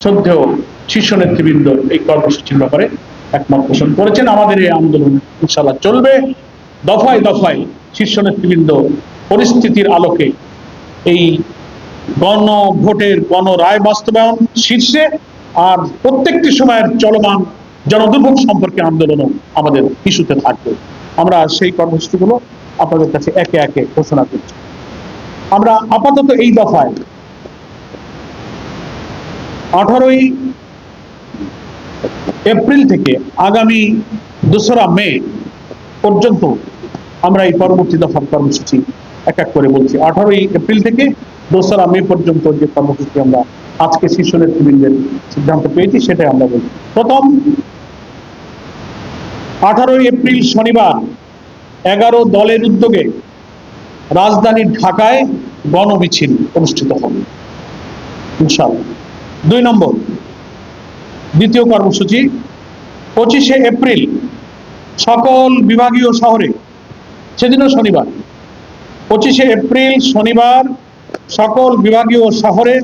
শ্রদ্ধেয় শীর্ষ নেতৃবৃন্দ এই কর্মসূচির ব্যাপারে একমত পোষণ করেছেন। আমাদের এই আন্দোলন ইনশাআল্লাহ চলবে। দফায় দফায় শীর্ষ নেতৃবৃন্দ পরিস্থিতির আলোকে এই গণভোটের গণরায় বাস্তবায়ন শীর্ষে, আর প্রত্যেকটি সময়ের চলমান জনদুর্ভোগ সম্পর্কে আন্দোলনও আমাদের ইস্যুতে থাকবে। আমরা সেই কর্মসূচিগুলো আপনাদের কাছে একে একে ঘোষণা করছি। আমরা আপাতত এই দফায় 18ই এপ্রিল থেকে আগামী 2রা মে পর্যন্ত আমরা এই পরবর্তী দফার কর্মসূচি এক এক করে বলছি। 18ই এপ্রিল থেকে 2রা মে পর্যন্ত যে কর্মসূচি আমরা আজকে শীর্ষ নেতৃবৃন্দের সিদ্ধান্ত পেয়েছি সেটাই আমরা বলছি। প্রথম, 18ই এপ্রিল শনিবার 11 দলের উদ্যোগে রাজধানী ঢাকায় গণমিছিল অনুষ্ঠিত হবে ইনশাআল্লাহ। 2 নম্বর, দ্বিতীয় কর্মসূচি 25শে এপ্রিল সকল বিভাগীয় শহরে, সেদিনও শনিবার, 25শে এপ্রিল শনিবার সকল বিভাগীয় শহরে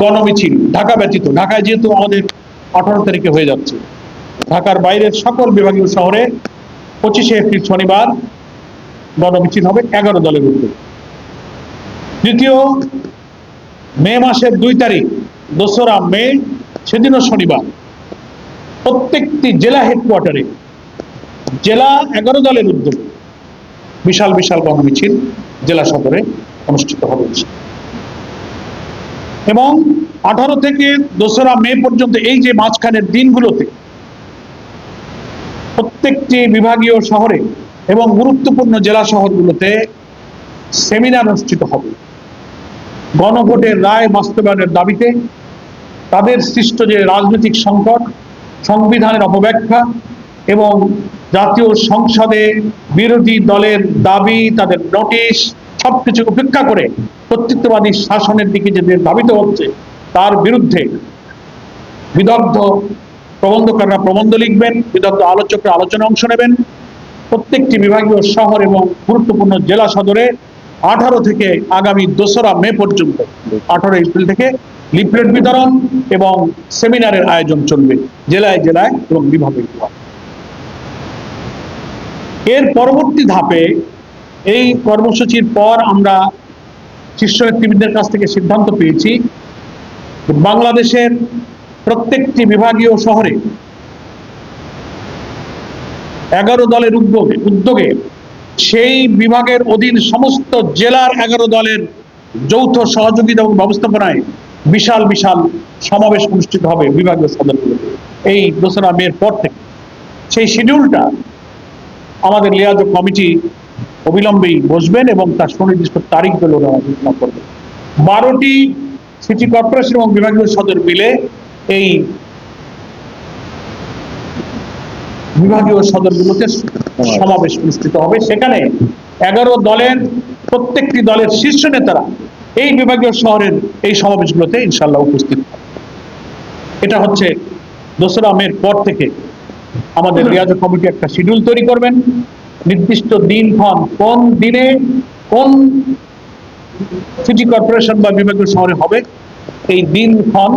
গণমিছিল, ঢাকা ব্যতীত, ঢাকায় যেহেতু আমাদের 18 তারিখে হয়ে যাচ্ছে, ঢাকার বাইরের সকল বিভাগীয় শহরে 25শে এপ্রিল শনিবার গণমিছিল হবে 11 দলের উদ্যোগে। তৃতীয়, মে মাসের 2 তারিখ 2রা মে, সেদিনও শনিবার, প্রত্যেকটি জেলা হেডকোয়ার্টারে জেলা 11 দলের উদ্যোগে বিশাল বিশাল গণমিছিল জেলা সদরে অনুষ্ঠিত হবে। এবং 18 থেকে 2রা মে পর্যন্ত এই যে মাঝখানের দিনগুলোতে প্রত্যেকটি বিভাগীয় শহরে এবং গুরুত্বপূর্ণ জেলা শহরগুলোতে সেমিনার অনুষ্ঠিত হবে গণভোটের রায় বাস্তবায়নের দাবিতে, তাদের সৃষ্ট যে রাজনৈতিক সংকট, সংবিধানের অপব্যাখ্যা এবং জাতীয় সংসদে বিরোধী দলের দাবি, তাদের নোটিশ, সবকিছু উপেক্ষা করে কর্তৃত্ববাদী শাসনের দিকে যে ধাবিত হচ্ছে তার বিরুদ্ধে বিদগ্ধ প্রবন্ধকাররা প্রবন্ধ লিখবেন, বিদগ্ধ আলোচকরা আলোচনায় অংশ নেবেন। প্রত্যেকটি বিভাগীয় শহর এবং গুরুত্বপূর্ণ জেলা সদরে 18 থেকে আগামী 2রা মে পর্যন্ত, 18 এপ্রিল থেকে লিফলেট বিতরণ এবং সেমিনারের আয়োজন চলবে জেলায় জেলায় এবং বিভাগে বিভাগে। এর পরবর্তী ধাপে এই কর্মসূচির পর আমরা শীর্ষ নেতৃবৃন্দের কাছ থেকে সিদ্ধান্ত পেয়েছি বাংলাদেশের প্রত্যেকটি বিভাগীয় শহরে 11 দলের উদ্যোগে সেই বিভাগের অধীন সমস্ত জেলার 11 দলের যৌথ সহযোগিতা এবং ব্যবস্থাপনায় বিশাল বিশাল সমাবেশ অনুষ্ঠিত হবে বিভাগীয় সদরগুলোতে এই 2রা মের পর থেকে। সেই শিডিউলটা আমাদের লিয়াজো কমিটি অবিলম্বেই বসবেন এবং তার সুনির্দিষ্ট তারিখগুলো ঘোষণা করবে। 12টি সিটি কর্পোরেশন এবং বিভাগীয় সদর মিলে এই বিভাগীয় সদরগুলোতে সমাবেশ অনুষ্ঠিত হবে। সেখানে 11 দলের প্রত্যেকটি দলের শীর্ষ নেতারা এই বিভাগীয় শহরের এই সমাবেশগুলোতে ইনশাআল্লাহ উপস্থিত হবে। এটা হচ্ছে 2রা মের পর থেকে আমাদের লিয়াজো কমিটি একটা শিডিউল তৈরি করবেন, নির্দিষ্ট দিনক্ষণ কোন দিনে কোন সিটি কর্পোরেশন বা বিভাগীয় শহরে হবে এই দিনক্ষণ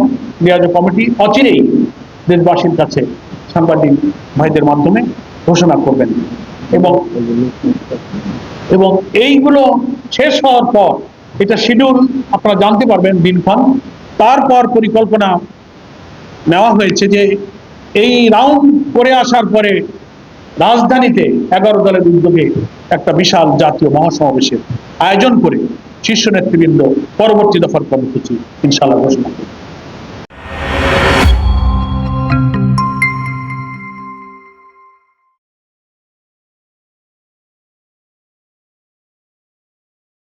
লিয়াজো কমিটি অচিরেই দেশবাসীর কাছে সাংবাদিক ভাইদের মাধ্যমে ঘোষণা করবেন। এবং এইগুলো শেষ হওয়ার পর এটা শিডিউল আপনারা জানতে পারবেন দিনক্ষণ। তারপর পরিকল্পনা নেওয়া হয়েছে যে এই রাউন্ড করে আসার পরে রাজধানীতে 11 দলের উদ্যোগে একটা বিশাল জাতীয় মহাসমাবেশের আয়োজন করে শীর্ষ নেতৃবৃন্দ পরবর্তী দফার কর্মসূচি ইনশাআল্লাহ ঘোষণা করবে।